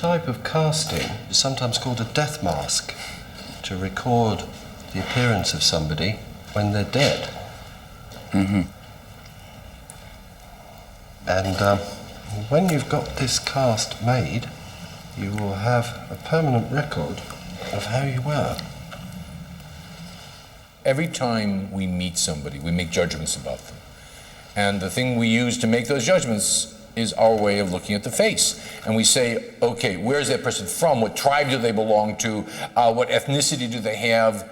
type of casting is sometimes called a death mask, to record the appearance of somebody when they're dead. Mm-hmm. And when you've got this cast made, you will have a permanent record of how you were. Every time we meet somebody, we make judgments about them. And the thing we use to make those judgments is our way of looking at the face. And we say, okay, where's that person from? What tribe do they belong to? What ethnicity do they have?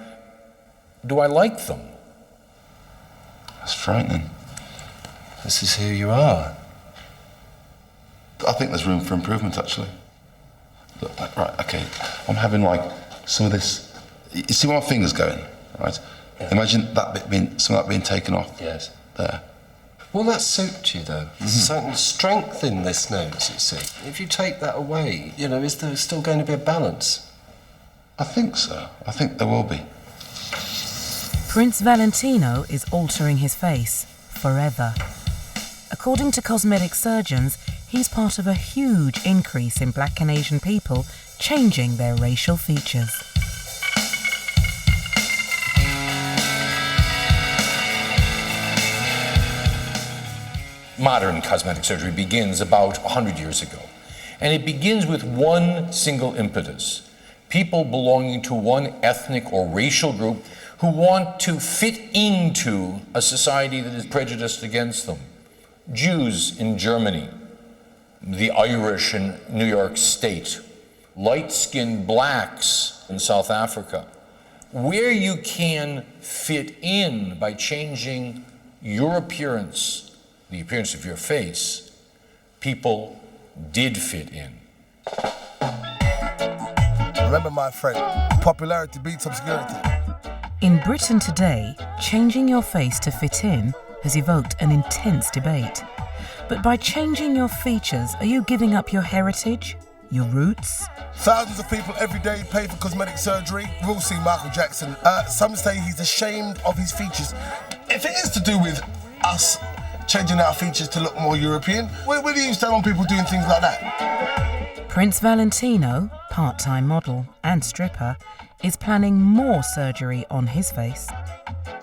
Do I like them? That's frightening. This is who you are. I think there's room for improvement, actually. Look, like, right, okay, I'm having like some of this. You see where my finger's going, right? Yeah. Imagine that bit some of that being taken off. Yes. There. Will that suit you, though? There's a certain strength in this nose, you see. If you take that away, you know, is there still going to be a balance? I think so. I think there will be. Prince Valentino is altering his face forever. According to cosmetic surgeons, he's part of a huge increase in Black and Asian people changing their racial features. Modern cosmetic surgery begins about 100 years ago. And it begins with one single impetus. People belonging to one ethnic or racial group who want to fit into a society that is prejudiced against them. Jews in Germany, the Irish in New York State, light-skinned blacks in South Africa. Where you can fit in by changing your appearance, the appearance of your face, people did fit in. Remember, my friend, popularity beats obscurity. In Britain today, changing your face to fit in has evoked an intense debate. But by changing your features, are you giving up your heritage, your roots? Thousands of people every day pay for cosmetic surgery. We've all seen Michael Jackson. Some say he's ashamed of his features. If it is to do with us changing our features to look more European, where do you stand on people doing things like that? Prince Valentino, part-time model and stripper, is planning more surgery on his face.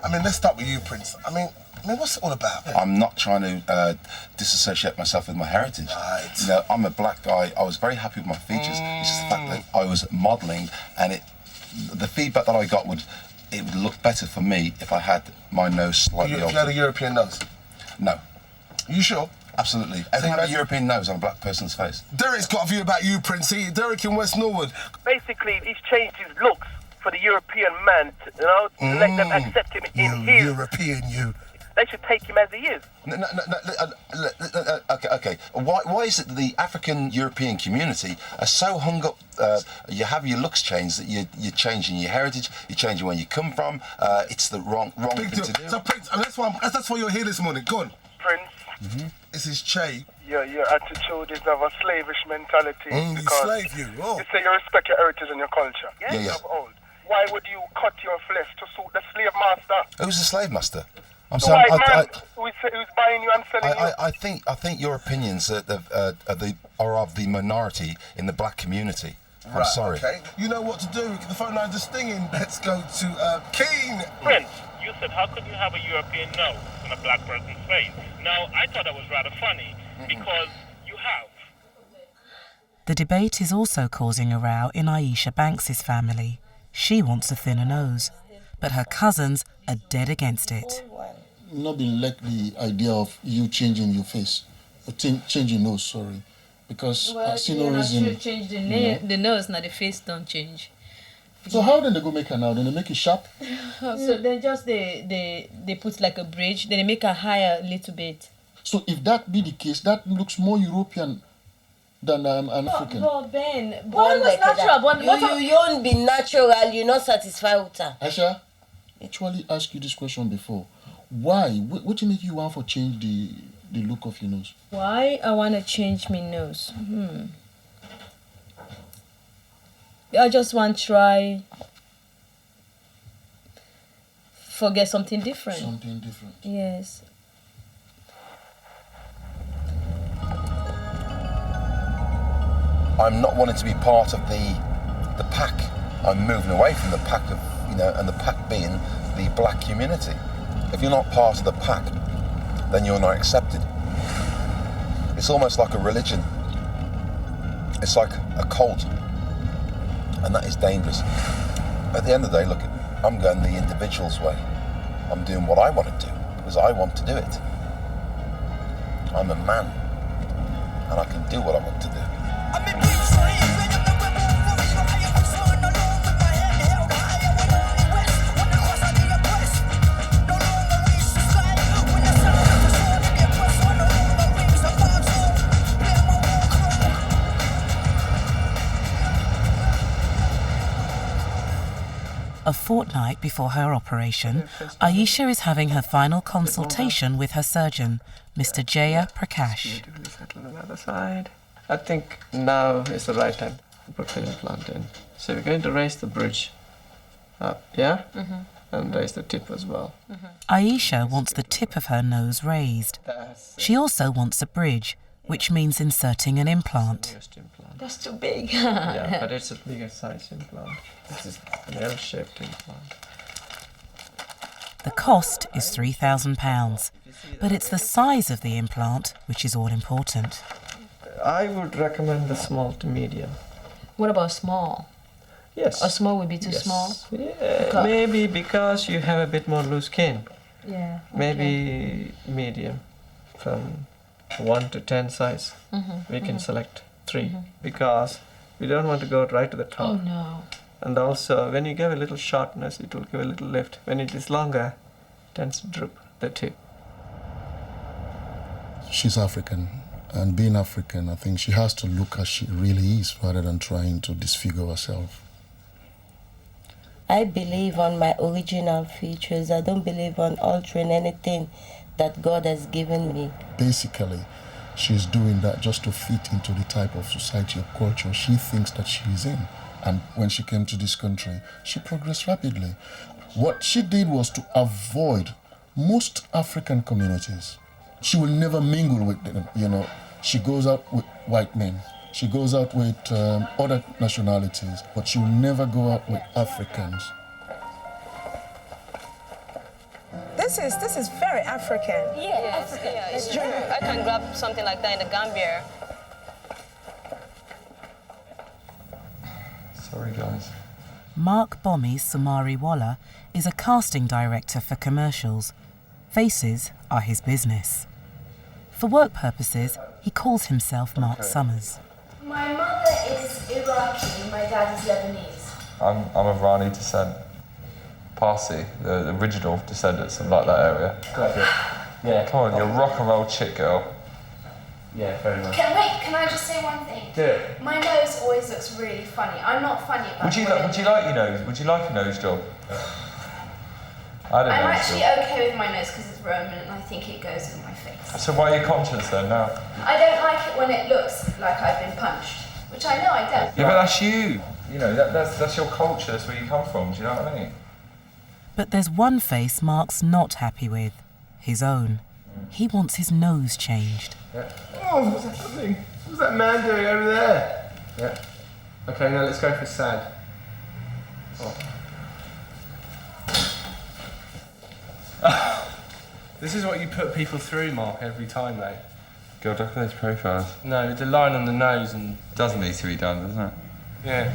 I mean, let's start with you, Prince. I mean, what's it all about? I'm not trying to disassociate myself with my heritage. Right. You know, I'm a black guy. I was very happy with my features. It's just the fact that I was modelling, and the feedback that I got it would look better for me if I had my nose slightly If you altered. had a European nose? No. Are you sure? Absolutely. Everything had a European nose on a black person's face. Derek's got a view about you, Prince. Derek in West Norwood. Basically, he's changed his looks for the European man, to let them accept him in his... European, you. They should take him as he is. No, okay. Why is it that the African-European community are so hung up, you have your looks changed, that you're changing your heritage, you're changing where you come from, it's the wrong thing to do. So, Prince, and that's why you're here this morning. Go on. Prince, This is Che. your attitude is of a slavish mentality. Because slave you. Oh. you say you respect your heritage and your culture. Yeah. Of old. Why would you cut your flesh to suit the slave master? Who's the slave master? I'm The sorry. white man who's buying you and selling you. I think your opinions are of the minority in the black community. I'm sorry. Okay. You know what to do. The phone lines are stinging. Let's go to Keen. Prince, you said how could you have a European nose on a black person's face? Now, I thought that was rather funny because you have. The debate is also causing a row in Aisha Banks's family. She wants a thinner nose, but her cousins are dead against it. Not been like the idea of you changing your face, or changing nose, sorry, because I see no reason. You change the nose, now the face don't change. So how then they go make her now? Then they make it sharp? So then just they put like a bridge, then they make her higher a little bit. So if that be the case, that looks more European than an African. But Ben, Born like natural. that. You won't be natural, you're not satisfied with her. Aisha, actually asked you this question before. Why? What make you want for change the look of your nose? Why I want to change my nose? I just want to try forget something different. Something different. Yes. I'm not wanting to be part of the pack. I'm moving away from the pack of, and the pack being the black community. If you're not part of the pack, then you're not accepted. It's almost like a religion. It's like a cult, and that is dangerous. At the end of the day, look, I'm going the individual's way. I'm doing what I want to do because I want to do it. I'm a man, and I can do what I want to do. A fortnight before her operation, Aisha is having her final consultation with her surgeon, Mr. Jaya Prakash. Settle on the other side. I think now is the right time to put the implant in. So we're going to raise the bridge up, yeah? And raise the tip as well. Aisha wants the tip of her nose raised. She also wants a bridge, which means inserting an implant. That's too big. Yeah, but it's a bigger size implant. This is an L-shaped implant. The cost is £3,000, but it's the size of the implant which is all important. I would recommend the small to medium. What about small? Yes. Or small would be too small? Yeah, maybe because you have a bit more loose skin. Yeah. Okay. Maybe medium, from 1 to 10 size. We can select 3 because we don't want to go right to the top. Oh no. And also, when you give a little shortness, it will give a little lift. When it is longer, it tends to droop the tip. She's African, and being African, I think she has to look as she really is rather than trying to disfigure herself. I believe on my original features. I don't believe on altering anything that God has given me. Basically, she's doing that just to fit into the type of society or culture she thinks that she's in. And when she came to this country, she progressed rapidly. What she did was to avoid most African communities. She will never mingle with them, She goes out with white men. She goes out with other nationalities, but she will never go out with Africans. This is very African. Yeah, it's true. I can grab something like that in the Gambia. Sorry, guys. Mark Bommy's Sumari Walla is a casting director for commercials. Faces are his business. For work purposes, he calls himself Mark Summers. My mother is Iraqi, my dad is Lebanese. I'm of Irani descent. Parsi, the original descendants of like that area. Yeah. Come on, you're a rock and roll chick girl. Yeah, very much. Can I just say one thing? Do it. My nose always looks really funny. I'm not funny about Would you like your nose? Would you like a nose job? I'm actually okay with my nose because it's Roman and I think it goes with my face. So why are you conscious then now? I don't like it when it looks like I've been punched, which I know I don't. Yeah, but that's you. That's your culture. That's where you come from. Do you know what I mean? But there's one face Mark's not happy with, his own. He wants his nose changed. Yeah. Oh, what's happening? What's that man doing over there? Yeah. Okay, now let's go for sad. Oh. This is what you put people through, Mark, every time, mate. God, look at those profiles. No, the line on the nose and... Doesn't need to be done, doesn't it? Yeah.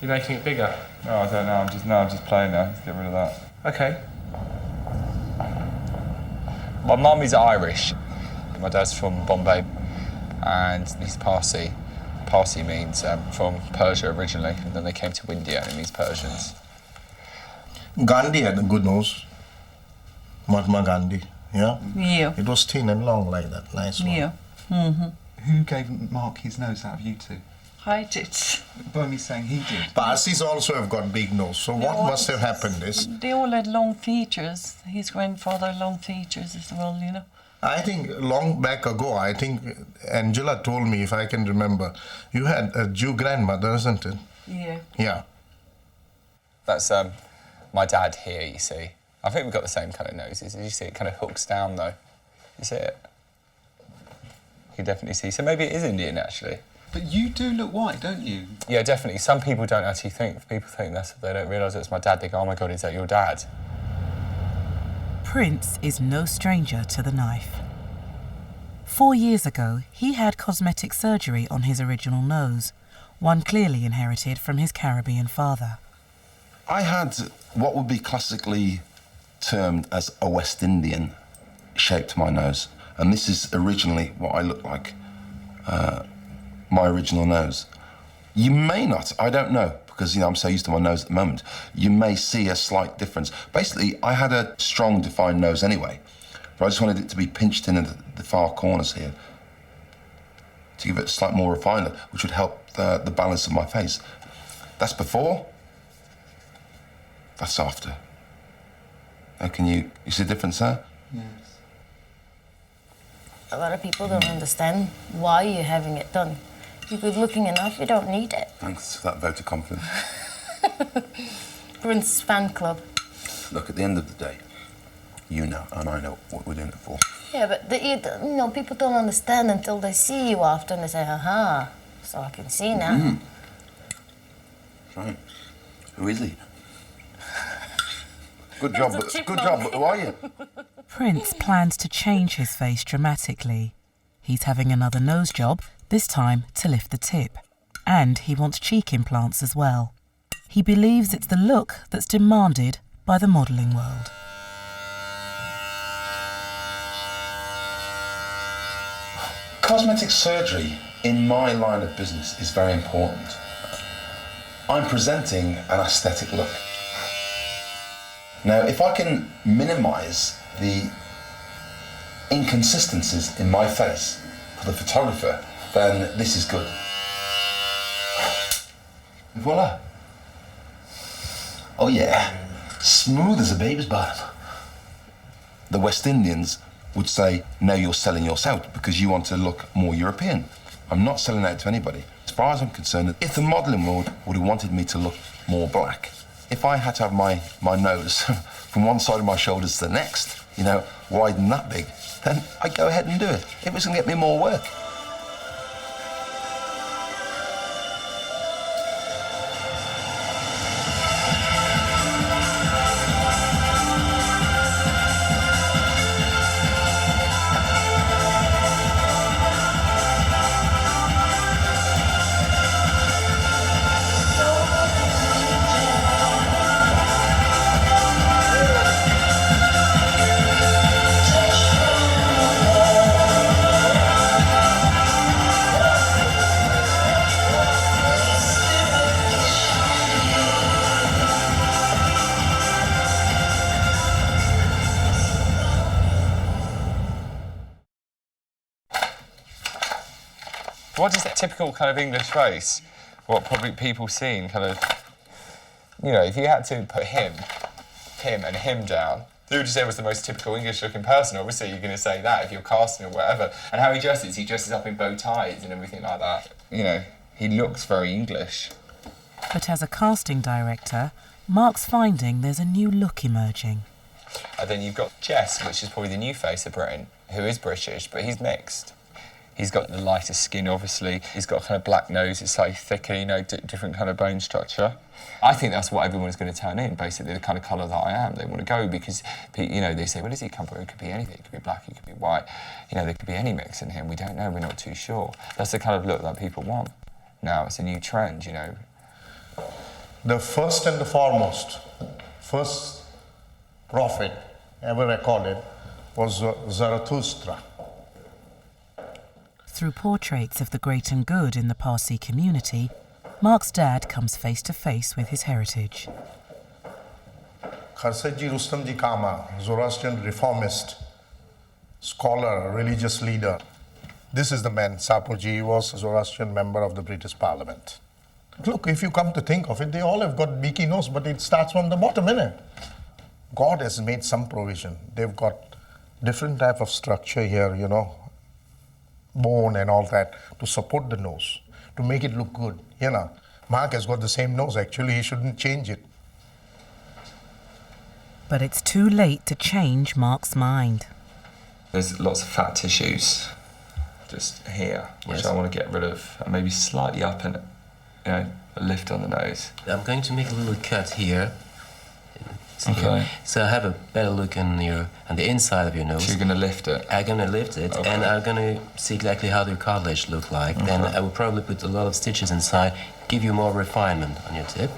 You're making it bigger? No, I don't know. I'm just playing now. Let's get rid of that. Okay. My mum is Irish. My dad's from Bombay, and he's Parsi. Parsi means from Persia originally, and then they came to India, and it means Persians. Gandhi had a good nose. Mahatma Gandhi, yeah? Yeah. It was thin and long like that, nice one. Yeah. Who gave Mark his nose out of you two? I did. Bernie's saying he did. Parsis also have got big nose, so what must have happened is... They all had long features. His grandfather had long features as well, I think long back ago, I think Angela told me, if I can remember, you had a Jew grandmother, isn't it? Yeah. Yeah. That's my dad here, you see. I think we've got the same kind of noses. Did you see it kind of hooks down, though? You see it? You can definitely see. So maybe it is Indian, actually. But you do look white, don't you? Yeah, definitely. Some people don't actually think. People think they don't realise it's my dad. They go, oh my God, is that your dad? Prince is no stranger to the knife. 4 years ago, he had cosmetic surgery on his original nose, one clearly inherited from his Caribbean father. I had what would be classically termed as a West Indian shape to my nose. And this is originally what I look like, my original nose. You may not, I don't know, because I'm so used to my nose at the moment. You may see a slight difference. Basically, I had a strong, defined nose anyway, but I just wanted it to be pinched in at the far corners here to give it a slight more refinement, which would help the balance of my face. That's before, that's after. Now you see the difference there? Yes. A lot of people don't understand why you're having it done. You're good looking enough, you don't need it. Thanks for that vote of confidence. Prince fan club. Look, at the end of the day, you know, and I know what we're doing it for. Yeah, but people don't understand until they see you after and they say, aha, so I can see now. Mm. Right. Who is he? Good job, but who are you? Prince plans to change his face dramatically. He's having another nose job, this time to lift the tip. And he wants cheek implants as well. He believes it's the look that's demanded by the modelling world. Cosmetic surgery in my line of business is very important. I'm presenting an aesthetic look. Now, if I can minimise the inconsistencies in my face for the photographer, then this is good. Voila. Oh yeah, smooth as a baby's bottom. The West Indians would say, now you're selling yourself out because you want to look more European. I'm not selling out to anybody. As far as I'm concerned, if the modelling world would have wanted me to look more black, if I had to have my nose from one side of my shoulders to the next, widen that big, then I'd go ahead and do it. It was going to get me more work. What is that typical kind of English face? What probably people seen kind of, if you had to put him and him down, who would you say was the most typical English-looking person? Obviously, you're going to say that if you're casting or whatever. And how he dresses up in bow ties and everything like that. He looks very English. But as a casting director, Mark's finding there's a new look emerging. And then you've got Jess, which is probably the new face of Britain, who is British, but he's mixed. He's got the lighter skin, obviously. He's got a kind of black nose, it's slightly thicker, different kind of bone structure. I think that's what everyone's going to turn in, basically, the kind of colour that I am. They want to go because, they say, where does he come from? It could be anything. It could be black, it could be white. There could be any mix in him. We don't know, we're not too sure. That's the kind of look that people want. Now, it's a new trend, The first and the foremost, first prophet ever recorded was Zarathustra. Through portraits of the great and good in the Parsi community, Mark's dad comes face to face with his heritage. Kharsaji Rustamji Kama, Zoroastrian reformist, scholar, religious leader. This is the man, Sapurji. He was a Zoroastrian member of the British Parliament. Look, if you come to think of it, they all have got beaky nose, but it starts from the bottom, innit? God has made some provision. They've got different type of structure here, bone and all that, to support the nose, to make it look good, Mark has got the same nose, actually, he shouldn't change it. But it's too late to change Mark's mind. There's lots of fat tissues just here, which Yes. I want to get rid of, and maybe slightly up and, a lift on the nose. I'm going to make a little cut here. See Okay. here. So I have a better look on the inside of your nose. So you're going to lift it? I'm going to lift it, Okay. and I'm going to see exactly how the cartilage look like. Okay. Then I will probably put a lot of stitches inside, give you more refinement on your tip.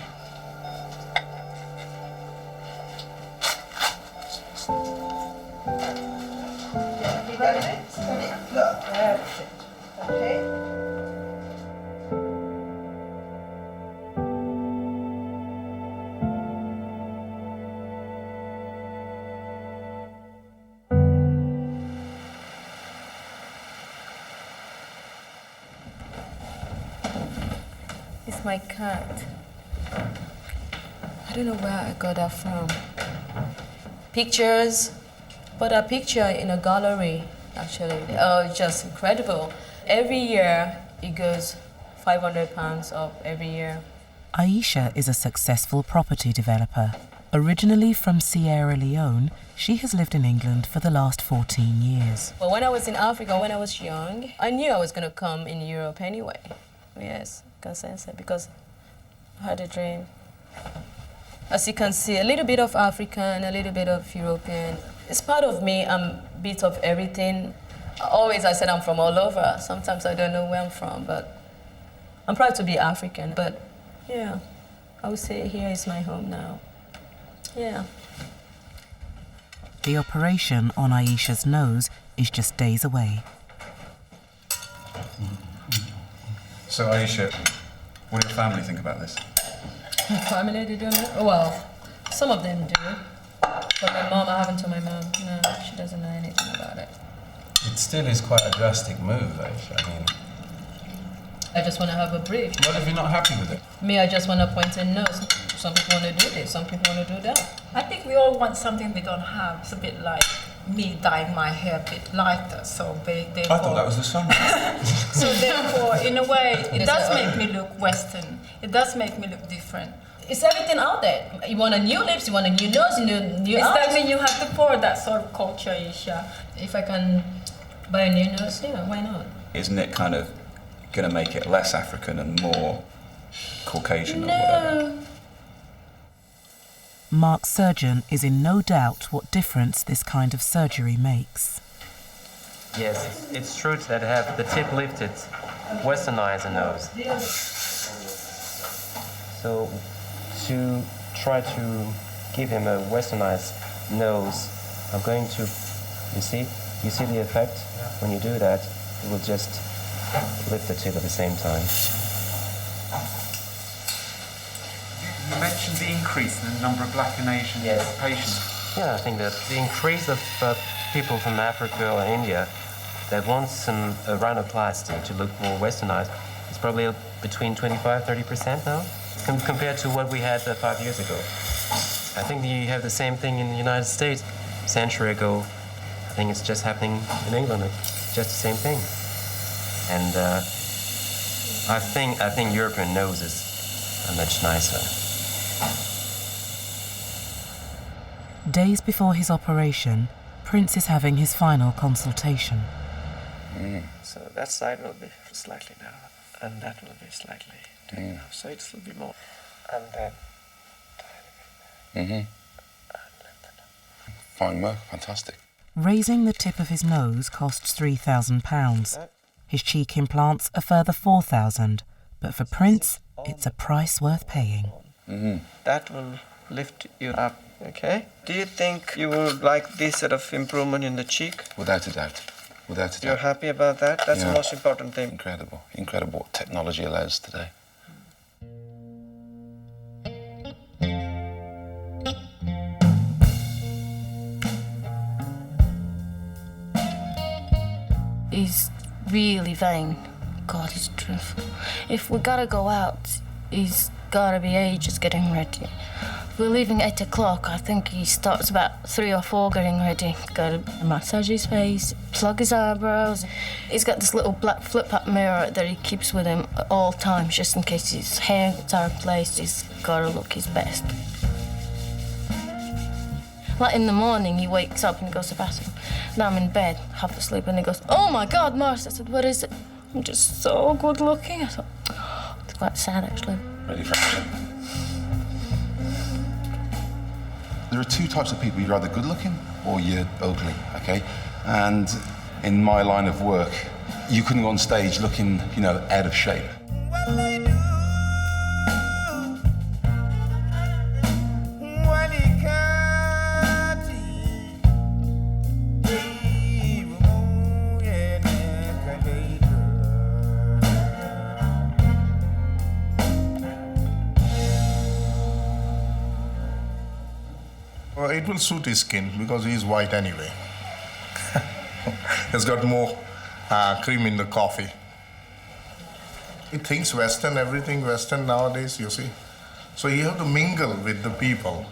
It's my cat. I don't know where I got that from. Pictures, but a picture in a gallery, actually. Oh, it's just incredible. Every year, it goes £500 up every year. Aisha is a successful property developer. Originally from Sierra Leone, she has lived in England for the last 14 years. But when I was in Africa, when I was young, I knew I was going to come in Europe anyway. Yes, because I had a dream. As you can see, a little bit of African, a little bit of European. It's part of me. I'm a bit of everything. Always I said I'm from all over. Sometimes I don't know where I'm from, but I'm proud to be African. But yeah, I would say here is my home now. Yeah. The operation on Aisha's nose is just days away. So, Aisha, what do your family think about this? My family, they don't know? Well, some of them do. But my mom, I haven't told my mom. No, she doesn't know anything about it. It still is quite a drastic move, Aisha. I mean, I just want to have a bridge. what if you're not happy with it? Me, I just want to point a nose. Some people want to do this, some people want to do that. I think we all want something we don't have. It's a bit like me dyeing my hair a bit lighter, so therefore... I thought that was the sun. So therefore, in a way, it It's does a- make me look Western. It does make me look different. It's everything out there. You want a new lips, you want a new nose, new It's eyes. that mean you have to pour that sort of culture, Isha. If I can buy a new nose, yeah, why not? Isn't it kind of going to make it less African and more Caucasian or whatever? No. Mark's surgeon is in no doubt what difference this kind of surgery makes. Yes, it's true that have the tip lifted, westernize the nose. So to try to give him a westernized nose, I'm going to, you see the effect? When you do that, it will just lift the tip at the same time. You mentioned the increase in the number of Black and Asian patients. Yeah, I think that the increase of people from Africa or India that want some rhinoplasty to look more westernized is probably between 25-30% now, compared to what we had 5 years ago. I think you have the same thing in the United States. A century ago, I think it's just happening in England. It's just the same thing. And I think European noses are much nicer. Days before his operation, Prince is having his final consultation. So that side will be slightly down, and that will be slightly down. So it will be more. And then Fine work, fantastic. Raising the tip of his nose costs £3,000. His cheek implants a further £4,000. But for Prince, it's a price worth paying. that will lift you up, okay? Do you think you would like this sort of improvement in the cheek? Without a doubt. Without a doubt. You're happy about that? That's the Yeah. most important thing. Incredible. Incredible what technology allows today. He's really vain. God, he's dreadful. If we gotta go out, he's gotta be ages getting ready. If we're leaving 8 o'clock, I think he starts about 3 or 4 getting ready. Gotta massage his face, plug his eyebrows. He's got this little black flip-up mirror that he keeps with him at all times, just in case his hair gets out of place. He's gotta look his best. Like in the morning, he wakes up and goes to the bathroom. Now I'm in bed, half asleep, and he goes, "Oh my God, Mars!" I said, "What is it?" I'm just so good looking. I thought, it's quite sad actually. Ready for action. There are two types of people. You're either good looking or you're ugly, okay? And in my line of work, you couldn't go on stage looking, you know, out of shape. Well, it will suit his skin because he's white anyway. He's got more cream in the coffee. He thinks Western, everything Western nowadays, you see. So you have to mingle with the people.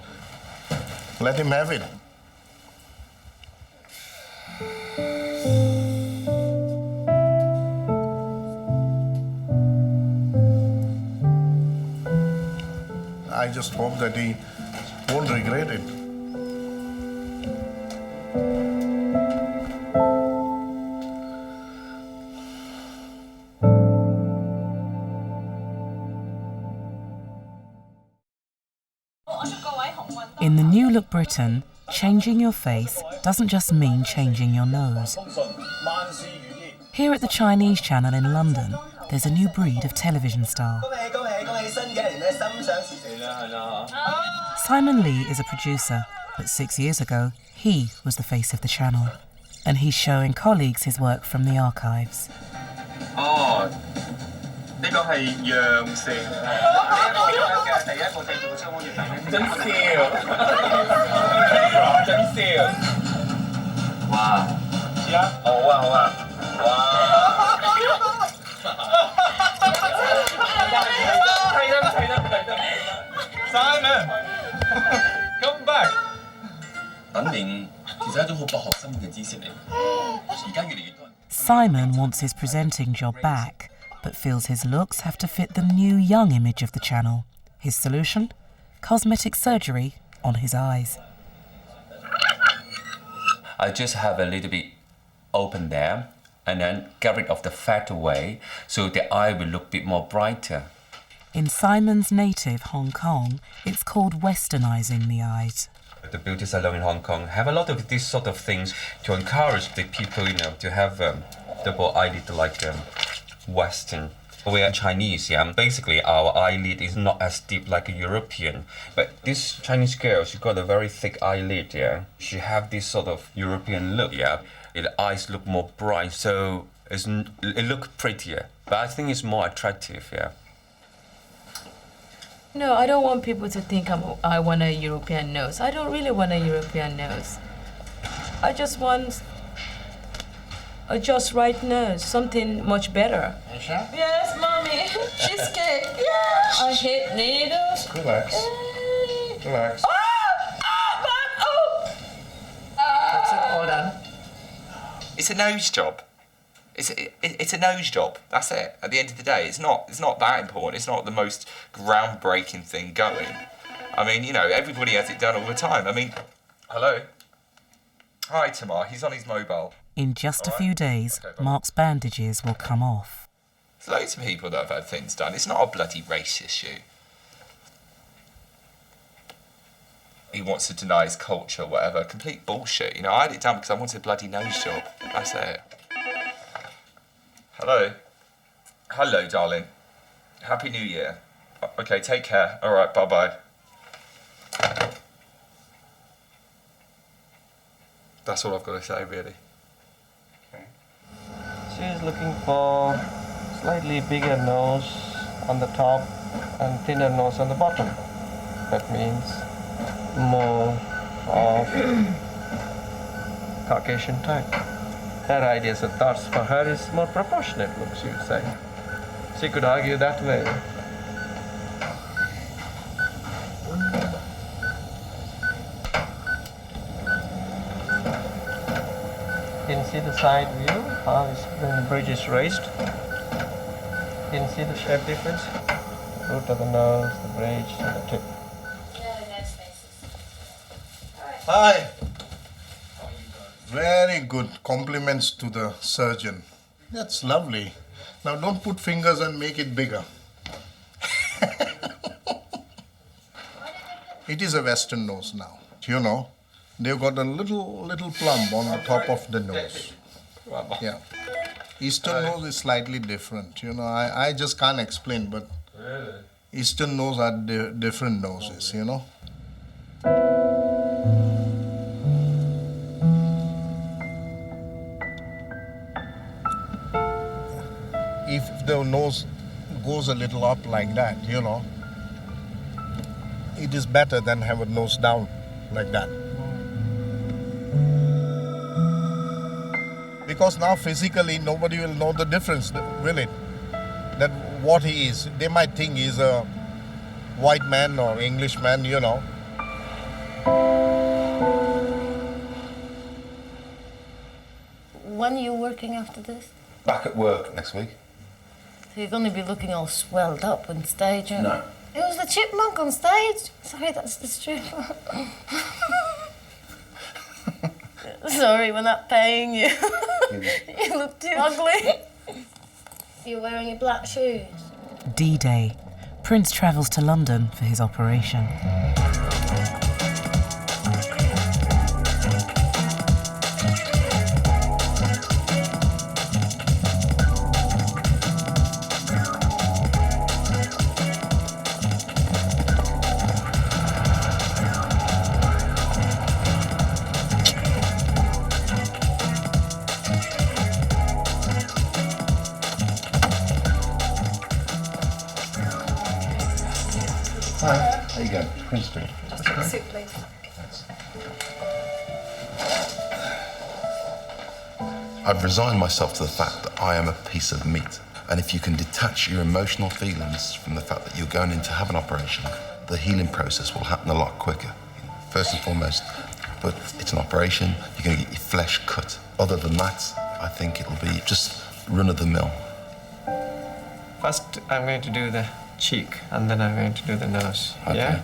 Let him have it. I just hope that he won't regret it. In the New Look Britain, changing your face doesn't just mean changing your nose. Here at the Chinese Channel in London, there's a new breed of television star. Simon Lee is a producer, but 6 years ago, he was the face of the channel. And he's showing colleagues his work from the archives. Oh, 呢個係陽城，第一個製造嘅秋安月餅，真笑，真笑，哇！試下，好啊好啊，哇！係得 ，Simon， come back。等年其實係一種好不學生嘅知識嚟，而家越嚟越多人。Simon wants his presenting job back, but feels his looks have to fit the new young image of the channel. His solution? Cosmetic surgery on his eyes. I just have a little bit open there and then get rid of the fat away so the eye will look a bit more brighter. In Simon's native Hong Kong, it's called westernizing the eyes. The beauty salon in Hong Kong have a lot of these sort of things to encourage the people, you know, to have double eyelid like Western. We are Chinese, yeah. Basically, our eyelid is not as deep like a European. But this Chinese girl, she got a very thick eyelid, yeah. She have this sort of European look, yeah. The eyes look more bright, so it look prettier. But I think it's more attractive, yeah. No, I don't want people to think I want a European nose. I don't really want a European nose. I just want a just right nose, something much better. Aisha? Yes, Mommy. Cheesecake. Yeah. I hate needles. Relax. Relax. That's it, all done. It's a nose job. It's a nose job. That's it. At the end of the day, it's not that important. It's not the most groundbreaking thing going. I mean, you know, everybody has it done all the time. I mean, hello. Hi, Tamar. He's on his mobile. In just a few days, Mark's bandages will come off. There's loads of people that have had things done. It's not a bloody race issue. He wants to deny his culture, whatever. Complete bullshit. You know, I had it done because I wanted a bloody nose job. That's it. Hello. Hello, darling. Happy New Year. Okay, take care. All right, bye-bye. That's all I've got to say, really. She's looking for slightly bigger nose on the top and thinner nose on the bottom. That means more of Caucasian type. Her ideas and thoughts for her is more proportionate looks, you would say. She could argue that way. You can see the side view, how the bridge is raised. You can see the shape difference. Root of the nose, the bridge, and the tip. Hi. Very good. Compliments to the surgeon. That's lovely. Now don't put fingers and make it bigger. It is a Western nose now. You know, they've got a little plump on the top of the nose. Yeah. Eastern nose is slightly different. You know, I just can't explain, but Eastern nose are different noses, you know. If the nose goes a little up like that, you know, it is better than have a nose down like that. Because now physically nobody will know the difference, will it? That what he is. They might think he's a white man or English man, you know. When are you working after this? Back at work next week. So you're going to be looking all swelled up on stage, aren't you? No. It was the chipmunk on stage. Sorry, that's the strip. Sorry, we're not paying you. You look too ugly. You're wearing your black shoes. D-Day. Prince travels to London for his operation. Hi, how you going? Prince Street. Soup, please. I've resigned myself to the fact that I am a piece of meat. And if you can detach your emotional feelings from the fact that you're going in to have an operation, the healing process will happen a lot quicker. First and foremost, but it's an operation, you're going to get your flesh cut. Other than that, I think it'll be just run-of-the-mill. First, I'm going to do the cheek, and then I'm going to do the nose. Okay. Yeah?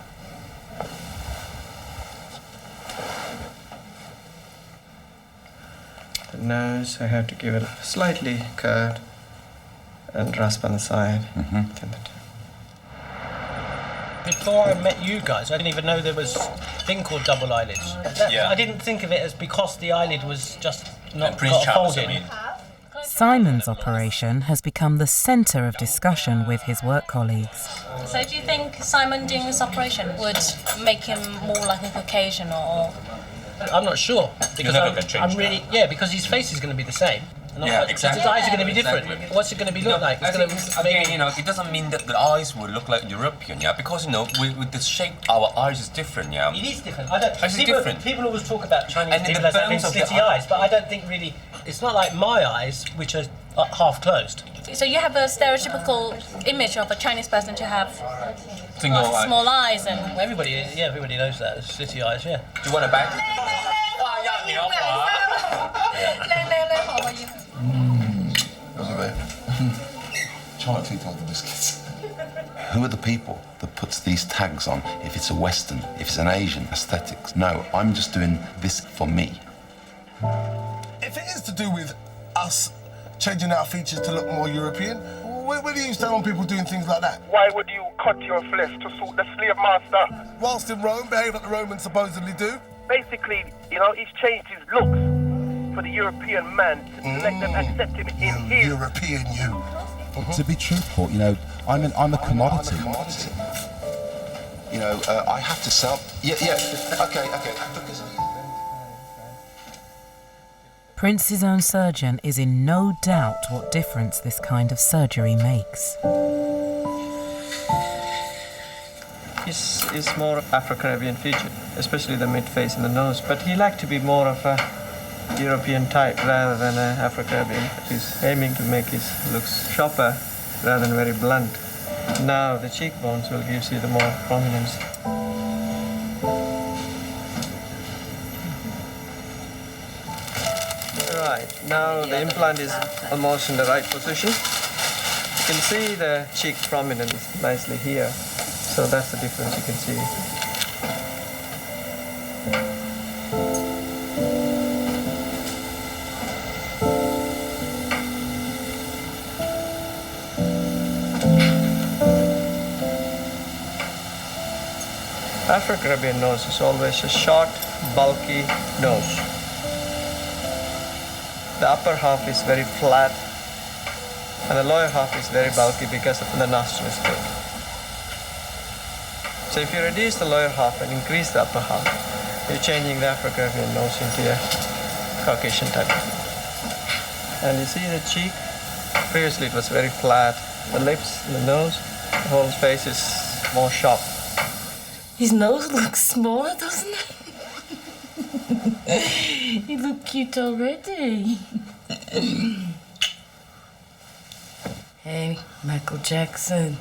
The nose, I have to give it slightly curved and rasp on the side. Before I met you guys, I didn't even know there was a thing called double eyelids. Yeah. I didn't think of it as because the eyelid was just not Prince got a Charles, fold I in. mean. Simon's operation has become the centre of discussion with his work colleagues. So do you think Simon doing this operation would make him more like a Caucasian or...? I'm not sure because never gonna change I'm really because his face is going to be the same. And Yeah, his exactly. eyes are going to be different. Exactly. What's it going to be look like? I It's think going it's, to again, it doesn't mean that the eyes will look like European, yeah, because with the shape, our eyes is different, yeah. It is different. I don't. It's People, different. people always talk about Chinese And in people the as having bones of the slitty eye- eyes, but I don't think really. It's not like my eyes, which are half closed. So you have a stereotypical image of a Chinese person to have small eyes and... Everybody knows that. It's slitty eyes, yeah. Do you want a bag? Chocolate teeth on the biscuits. Who are the people that puts these tags on if it's a Western, if it's an Asian aesthetics? No, I'm just doing this for me. If it is to do with us changing our features to look more European, where do you stand on people doing things like that? Why would you cut your flesh to suit the slave master? Whilst in Rome, behave like the Romans supposedly do. Basically, he's changed his looks for the European man to let them accept him in his... European you. To be truthful, I'm a commodity. I have to sell. Okay. Prince's own surgeon is in no doubt what difference this kind of surgery makes. He's more Afro-Caribbean featured, especially the mid-face and the nose, but he liked to be more of a European type rather than an Afro-Caribbean. He's aiming to make his looks sharper rather than very blunt. Now the cheekbones will give you the more prominence. Right, now the implant is almost in the right position. You can see the cheek prominence nicely here, so that's the difference you can see. Afro-Caribbean nose is always a short, bulky nose. The upper half is very flat, and the lower half is very bulky because of the nostrils too. So if you reduce the lower half and increase the upper half, you're changing the Afro-Caribbean nose into a Caucasian type. And you see the cheek? Previously it was very flat. The lips, the nose, the whole face is more sharp. His nose looks smaller, doesn't it? He look cute already. Hey, Michael Jackson.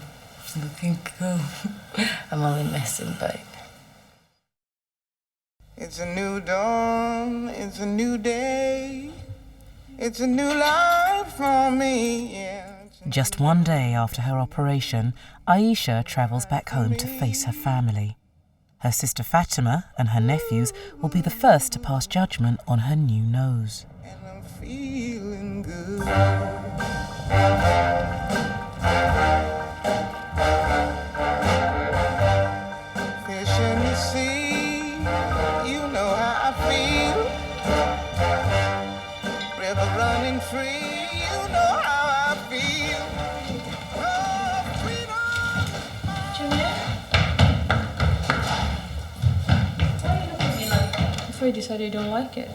Looking cool. I'm only messing, babe. It's a new dawn, it's a new day, it's a new life for me, yeah. Just one day after her operation, Aisha travels back home to face her family. Her sister Fatima and her nephews will be the first to pass judgment on her new nose. And I'm feeling good. Fish in the sea, you know how I feel. River running free, you know how I feel. Before you decide you don't like it.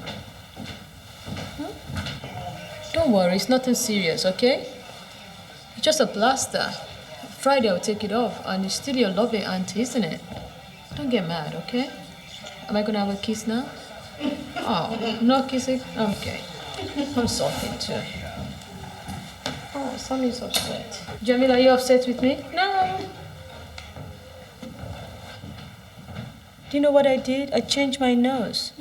Don't worry, it's nothing serious, okay? It's just a plaster. Friday I'll take it off, and it's still your lovely auntie, isn't it? Don't get mad, okay? Am I gonna have a kiss now? Oh, no kissing? Okay. I'm salty too. Oh, Sammy's upset. Jamila, are you upset with me? No. Do you know what I did? I changed my nose.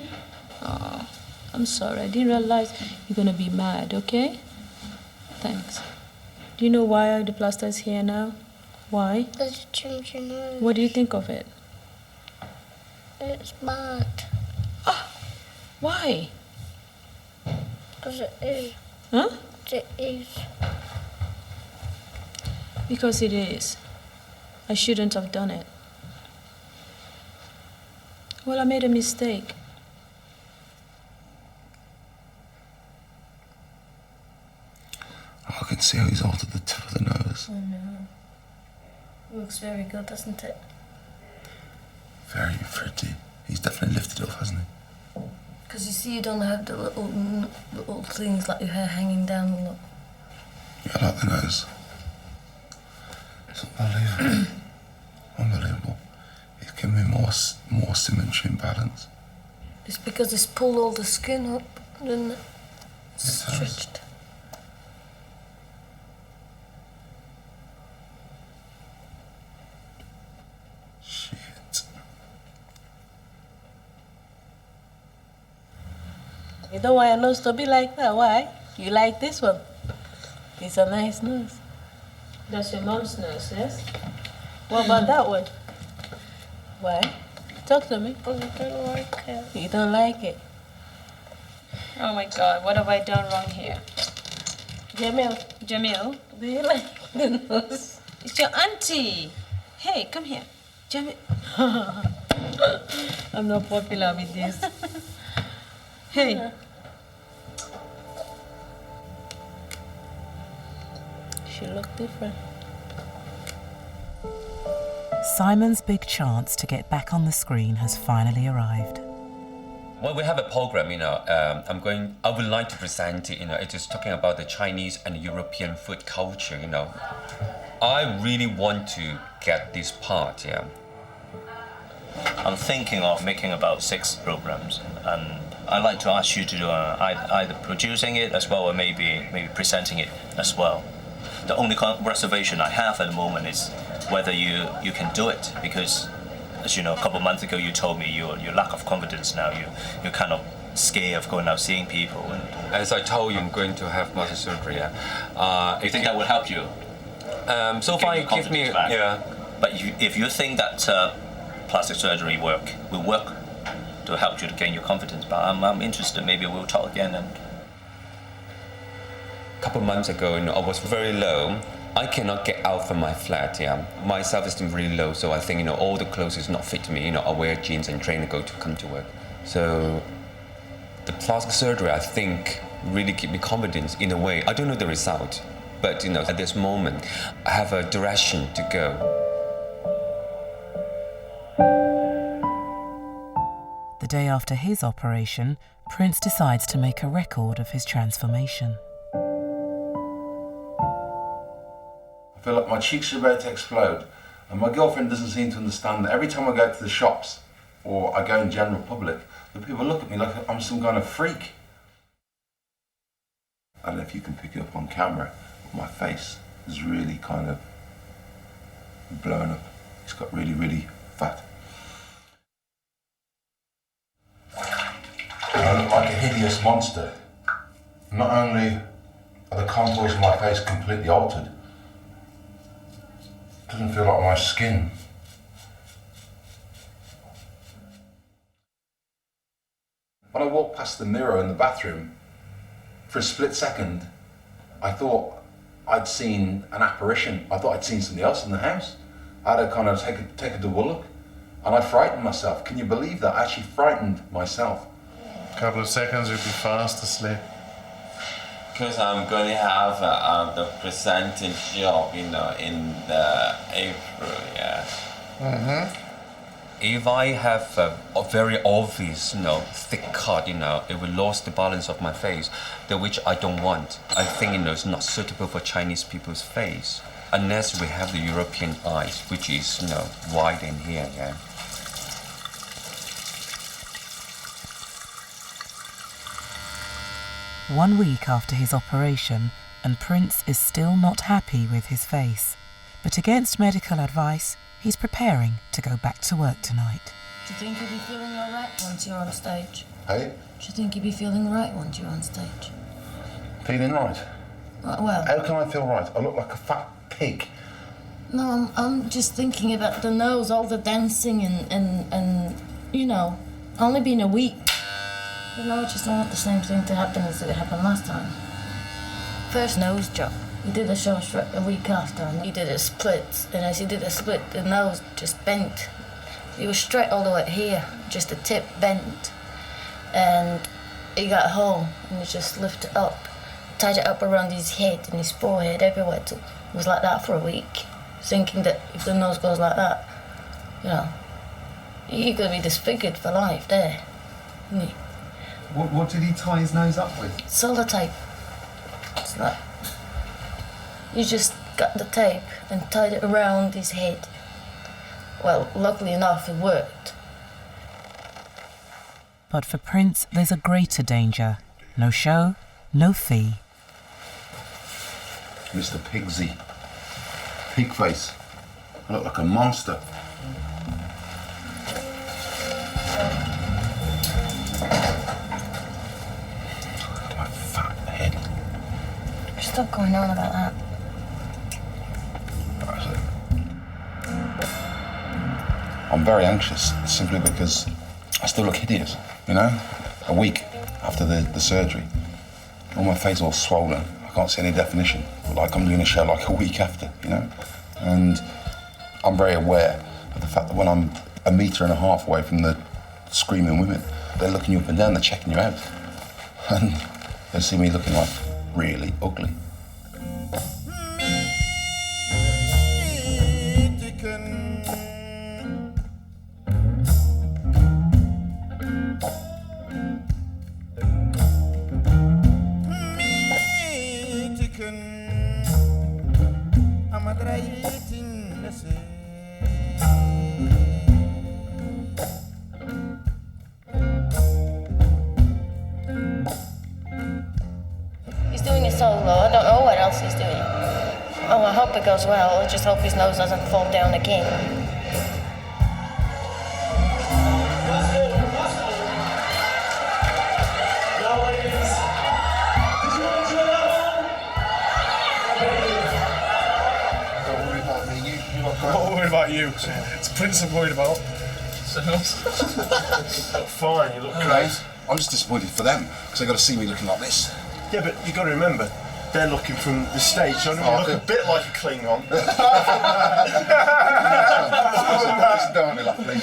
Oh, I'm sorry. I didn't realize you're gonna be mad, okay? Thanks. Do you know why the plaster is here now? Why? Does it change your nose? What do you think of it? It's bad. Why? Because it is. Huh? It is. Because it is. I shouldn't have done it. Well, I made a mistake. I can see how he's altered the tip of the nose. I know. Looks very good, doesn't it? Very pretty. He's definitely lifted it off, hasn't he? Because you see, you don't have the little things like your hair hanging down a lot. Yeah, I like the nose. It's unbelievable. Unbelievable. It's given me more symmetry and balance. It's because it's pulled all the skin up, didn't it? Stretched. You don't want your nose to be like that. Why? You like this one? It's a nice nose. That's your mom's nose, yes? What about that one? Why? Talk to me. I don't like it. You don't like it? Oh my God, what have I done wrong here? Jamil, do you like the nose? It's your auntie. Hey, come here. Jamil. I'm not popular with this. Hey. She looked different. Simon's big chance to get back on the screen has finally arrived. Well, we have a program, I would like to present it, it is talking about the Chinese and European food culture, I really want to get this part, yeah. I'm thinking of making about 6 programs, and I'd like to ask you to do either producing it as well, or maybe presenting it as well. The only reservation I have at the moment is whether you can do it, because, as you know, a couple of months ago you told me your lack of confidence now. You're kind of scared of going out seeing people. And as I told you, I'm going to have plastic surgery. You think that would help you? So far, you give me But if you think that plastic surgery will work to help you to gain your confidence, but I'm interested. Maybe we'll talk again. And a couple of months ago, I was very low, I cannot get out from my flat, yeah. My self-esteem really low, so I think, you know, all the clothes is not fit to me. You know, I wear jeans and trainer to come to work. So the plastic surgery, I think, really give me confidence in a way. I don't know the result, but, you know, at this moment, I have a direction to go. The day after his operation, Prince decides to make a record of his transformation. I feel like my cheeks are about to explode, and my girlfriend doesn't seem to understand that every time I go to the shops or I go in general public, the people look at me like I'm some kind of freak. I don't know if you can pick it up on camera, but my face is really kind of blown up. It's got really, really fat. I look like a hideous monster. Not only are the contours of my face completely altered, it doesn't feel like my skin. When I walked past the mirror in the bathroom, for a split second, I thought I'd seen an apparition. I thought I'd seen somebody else in the house. I had to kind of take a double look, and I frightened myself. Can you believe that? I actually frightened myself. A couple of seconds, you'll be fast asleep. Because I'm going to have the presenting job, you know, in the April, yeah. Mm-hmm. If I have a very obvious, you know, thick cut, you know, it will lose the balance of my face, which I don't want. I think, you know, it's not suitable for Chinese people's face, unless we have the European eyes, which is, you know, wide in here, yeah. One week after his operation, and Prince is still not happy with his face. But against medical advice, he's preparing to go back to work tonight. Do you think you'll be feeling all right once you're on stage? Hey? Do you think you'll be feeling right once you're on stage? Feeling right? Well... How can I feel right? I look like a fat pig. No, I'm just thinking about the nose, all the dancing and you know, only been a week. You know, I just don't want the same thing to happen as it happened last time. First nose job. He did a show straight a week after, and he did a split. And as he did a split, the nose just bent. He was straight all the way here, just the tip bent. And he got home, and he just lifted it up, tied it up around his head and his forehead, everywhere. It was like that for a week, thinking that if the nose goes like that, you know, you're going to be disfigured for life there, isn't he? What did he tie his nose up with? Sellotape. It's like, you just got the tape and tied it around his head. Well, luckily enough, it worked. But for Prince, there's a greater danger. No show, no fee. Mr. Pigsy. Pig face. I look like a monster. My fat head. Stop going on about that. I'm very anxious, simply because I still look hideous, you know? A week after the surgery. All my face all swollen. I can't see any definition. Like I'm doing a show like a week after, you know? And I'm very aware of the fact that when I'm 1.5 meters away from the screaming women, they're looking you up and down, they're checking you out. And they see me looking like really ugly. He's doing a solo. I don't know what else he's doing. Oh, I hope it goes well. I just hope his nose doesn't fall down again. Not worried about you. It's Prince I'm worried about. Fine, you look great. I'm just disappointed for them, because they've got to see me looking like this. Yeah, but you've got to remember, they're looking from the stage, so I look a bit like a Klingon. Don't laugh, please.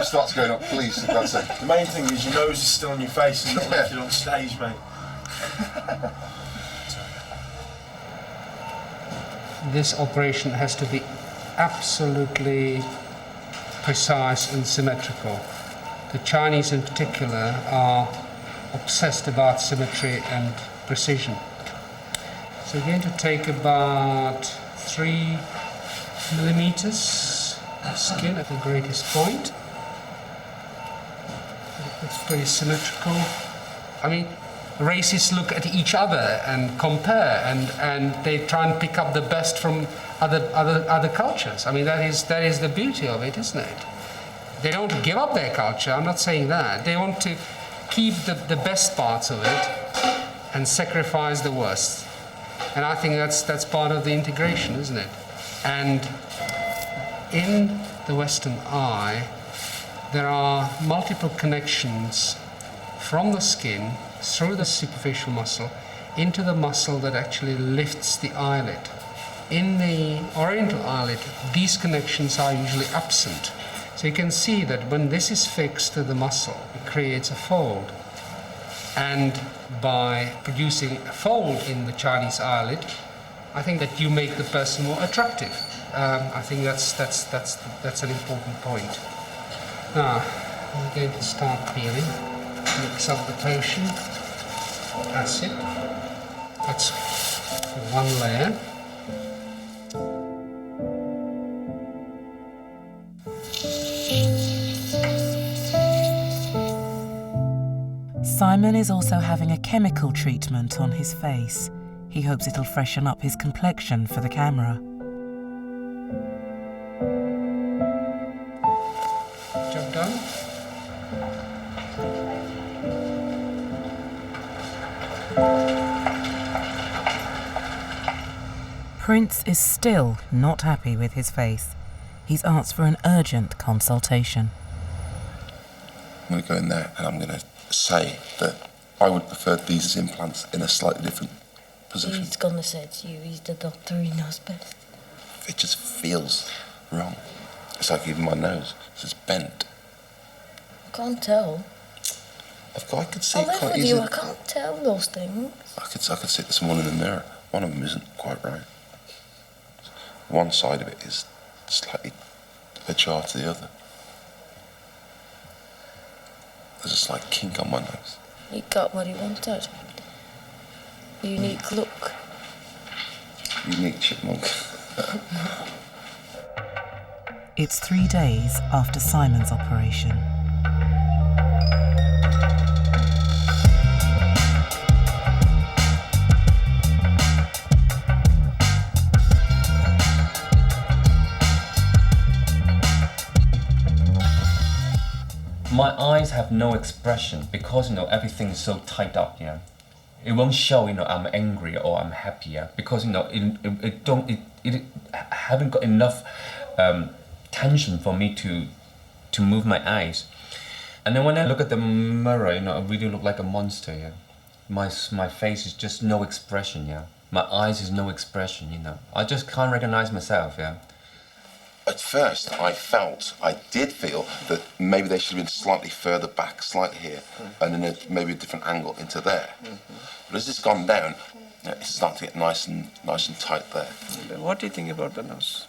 It starts going up, please. That's it. The main thing is your nose is still on your face and not lifted on stage, mate. This operation has to be absolutely precise and symmetrical. The Chinese in particular are obsessed about symmetry and precision. So we're going to take about 3 millimeters of skin at the greatest point. It's pretty symmetrical. I mean, races look at each other and compare, and they try and pick up the best from other cultures. I mean, that is the beauty of it, isn't it? They don't want to give up their culture, I'm not saying that. They want to keep the best parts of it and sacrifice the worst. And I think that's part of the integration, isn't it? And in the Western eye, there are multiple connections from the skin through the superficial muscle into the muscle that actually lifts the eyelid. In the oriental eyelid, these connections are usually absent. So you can see that when this is fixed to the muscle, it creates a fold. And by producing a fold in the Chinese eyelid, I think that you make the person more attractive. I think that's an important point. Now, I'm going to start peeling. Mix up the potion, acid. That's one layer. Simon is also having a chemical treatment on his face. He hopes it'll freshen up his complexion for the camera. Job done? Prince is still not happy with his face. He's asked for an urgent consultation. I'm going to go in there and I'm going to say that I would prefer these implants in a slightly different position. He's gonna say it to you. He's the doctor, he knows best. It just feels wrong. It's like even my nose, it's just bent. I can't tell. I could see I it live quite with easily. you, I can't tell those things. I could see it this morning in the mirror. One of them isn't quite right. One side of it is slightly ajar to the other. There's a slight kink on my nose. He got what he wanted. Unique look. Unique chipmunk. It's 3 days after Simon's operation. My eyes have no expression because everything is so tied up. It won't show I'm angry or I'm happy. Because it haven't got enough tension for me to move my eyes. And then when I look at the mirror, I really look like a monster. My face is just no expression. My eyes is no expression. I just can't recognize myself. At first, I did feel that maybe they should have been slightly further back, slightly here, and then maybe a different angle into there. But as it's gone down, it's starting to get nice and tight there. What do you think about the nose?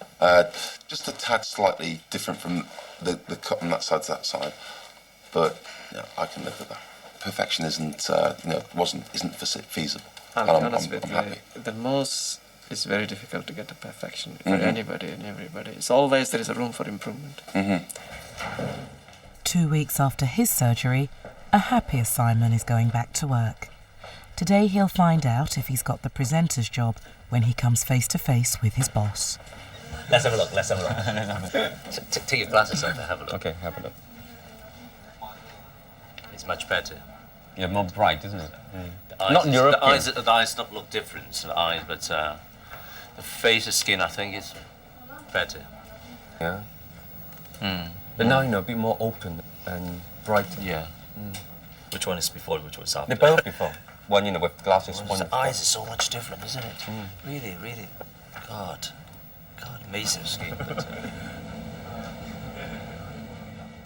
Just a tad slightly different from the cut from that side to that side, but I can live with that. Perfection isn't feasible. I'll be honest with I'm you. happy. The nose is very difficult to get to perfection for anybody and everybody. It's always there is a room for improvement. 2 weeks after his surgery, a happier Simon is going back to work. Today he'll find out if he's got the presenter's job when he comes face to face with his boss. Let's have a look. Take your glasses off and have a look. Okay, have a look. It's much better. Yeah, more bright, isn't it? The eyes, Not in Europe. The eyes don't look different to the eyes, but the face and skin, I think, is better. Yeah. But now, a bit more open and bright. Yeah. Which one is before, which one is after? They're both before. one, you know, with glasses. Well, the eyes is so much different, isn't it? Really, really. God, amazing skin.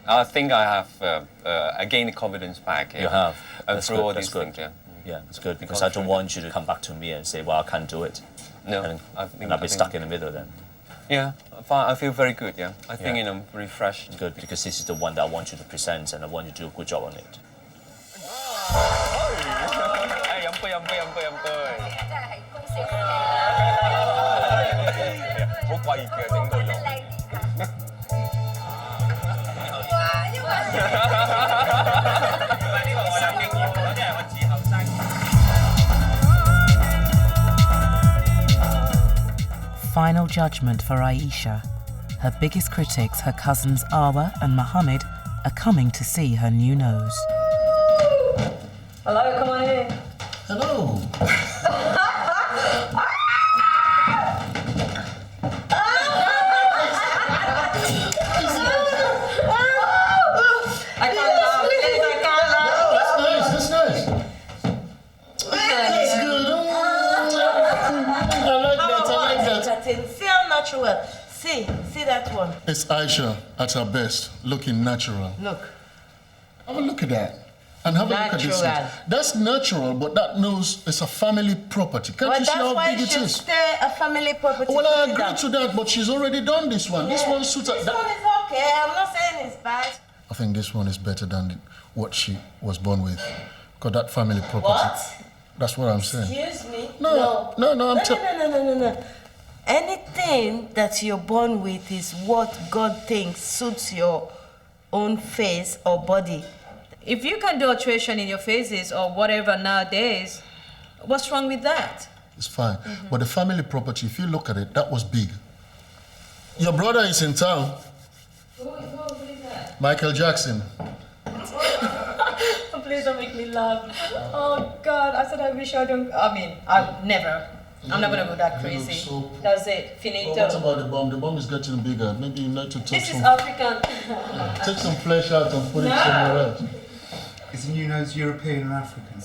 I think I have I gained the confidence back. You have. And through all these good. things, Yeah, it's good because I don't want you to come back to me and say, well, I can't do it. No, and I'll be stuck in the middle then. Yeah, I feel very good, yeah. I think, you know, refreshed. It's good because this is the one that I want you to present and I want you to do a good job on it. Final judgment for Aisha. Her biggest critics, her cousins Awa and Mohammed, are coming to see her new nose. Hello, come on in. Hello. I can't laugh. Please, I can't laugh. That's nice. That's good. I like that. See how natural. See that one. It's Aisha at her best, looking natural. Look. Have a look at that. And have a look at this. That's natural, but that nose is a family property. Can't you see how big it is? That's why stay a family property. Well, I agree to that, but she's already done this one. Yeah. This one suits her. This one is okay. I'm not saying it's bad. I think this one is better than what she was born with. Because that family property. What? That's what I'm saying. Excuse me? No, No. Anything that you're born with is what God thinks suits your own face or body. If you can do alteration in your faces or whatever nowadays, what's wrong with that? It's fine. But the family property, if you look at it, that was big. Your brother is in town. Who is that? Michael Jackson. Please don't make me laugh. Oh God, I said I wish I don't. I mean, I'm not gonna go that crazy. That's it. Finito. Well, what about the bomb? The bomb is getting bigger. Maybe you need to take This is African. take some flesh out and put it somewhere else. Is the new nose European or African?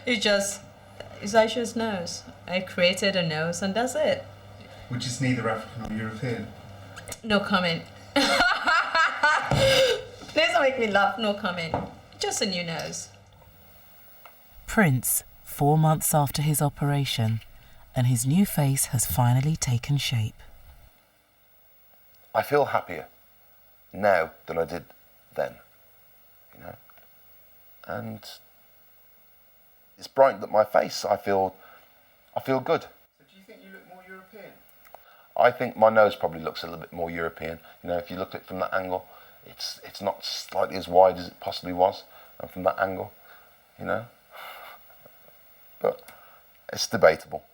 It's Aisha's nose. I created a nose and that's it. Which is neither African or European. No comment. Please don't make me laugh. No comment. Just a new nose. Prince, 4 months after his operation, and his new face has finally taken shape. I feel happier now than I did then, you know. And it's brightened up my face. I feel good. So do you think you look more European? I think my nose probably looks a little bit more European. You know, if you look at it from that angle, it's not slightly as wide as it possibly was, and from that angle, you know. But it's debatable.